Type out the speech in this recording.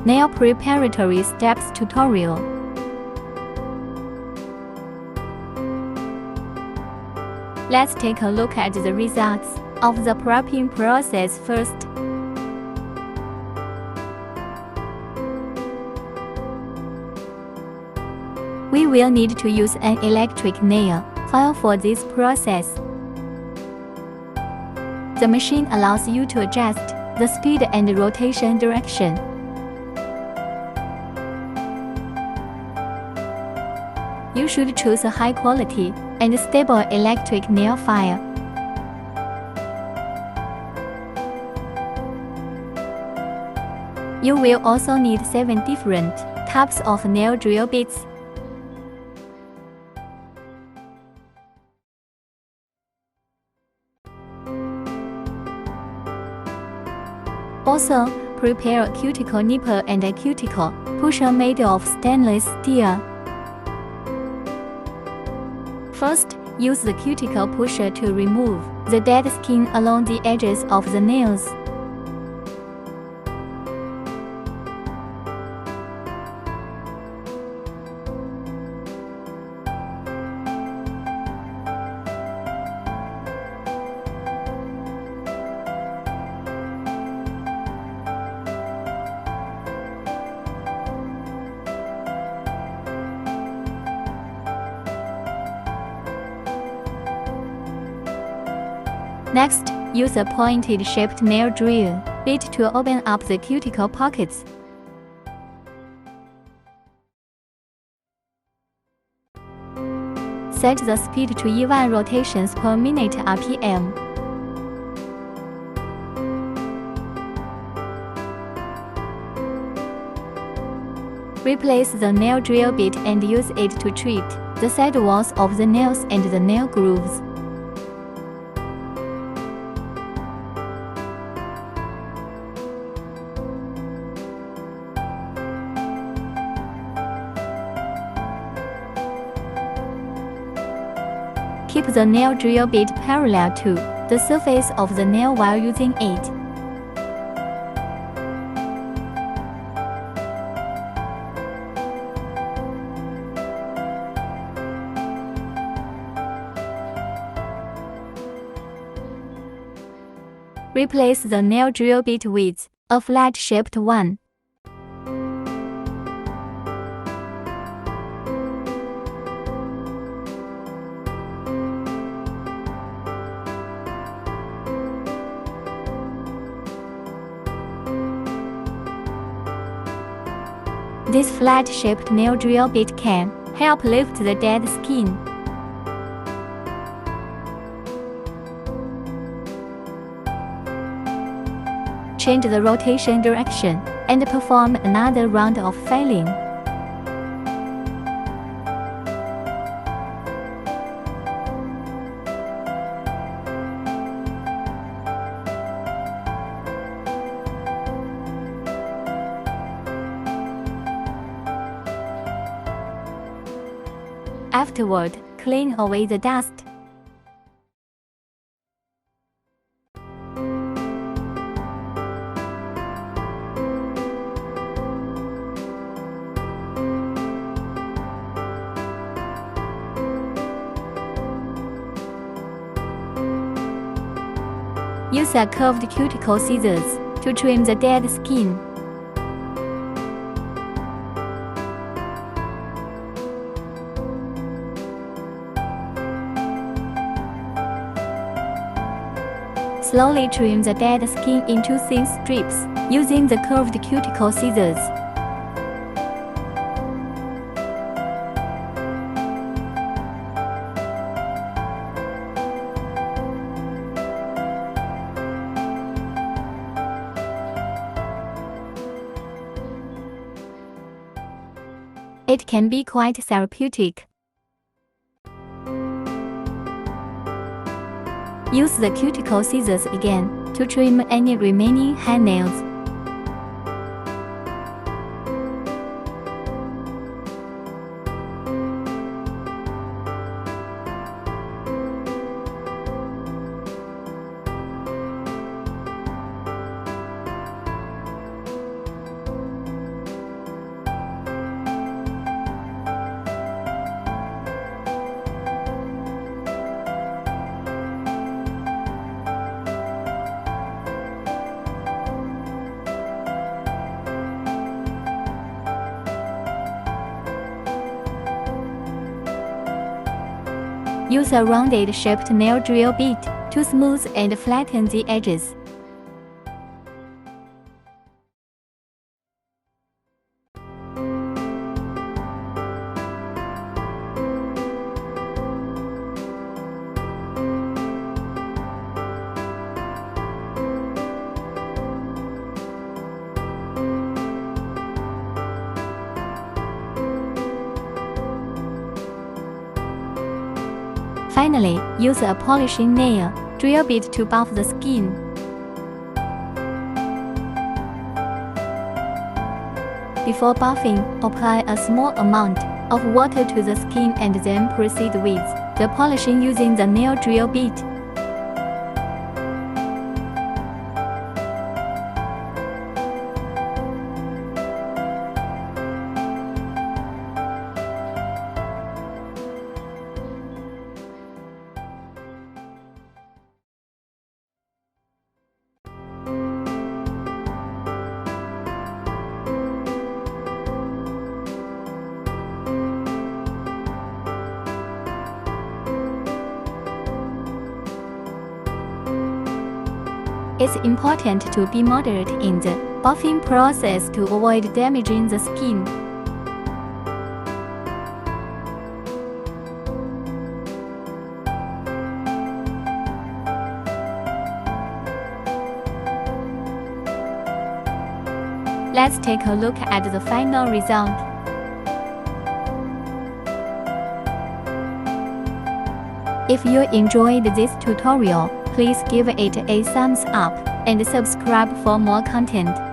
Nail Preparatory Steps tutorial. Let's take a look at the results of the prepping process first. We will need to use an electric nail file for this process. The machine allows you to adjust the speed and rotation direction. You should choose a high quality and stable electric nail file. You will also need 7 different types of nail drill bits. Also, prepare a cuticle nipper and a cuticle pusher made of stainless steel. First, use the cuticle pusher to remove the dead skin along the edges of the nails. Next, use a pointed-shaped nail drill bit to open up the cuticle pockets. Set the speed to even rotations per minute RPM. Replace the nail drill bit and use it to treat the side walls of the nails and the nail grooves. Keep the nail drill bit parallel to the surface of the nail while using it. Replace the nail drill bit with a flat-shaped one. This flat-shaped nail drill bit can help lift the dead skin. Change the rotation direction and perform another round of filing. Afterward, clean away the dust. Use a curved cuticle scissors to trim the dead skin. Slowly trim the dead skin into thin strips using the curved cuticle scissors. It can be quite therapeutic. Use the cuticle scissors again to trim any remaining hangnails. Use a rounded shaped nail drill bit to smooth and flatten the edges. Finally, use a polishing nail drill bit to buff the skin. Before buffing, apply a small amount of water to the skin and then proceed with the polishing using the nail drill bit. It's important to be moderate in the buffing process to avoid damaging the skin. Let's take a look at the final result. If you enjoyed this tutorial, please give it a thumbs up and subscribe for more content.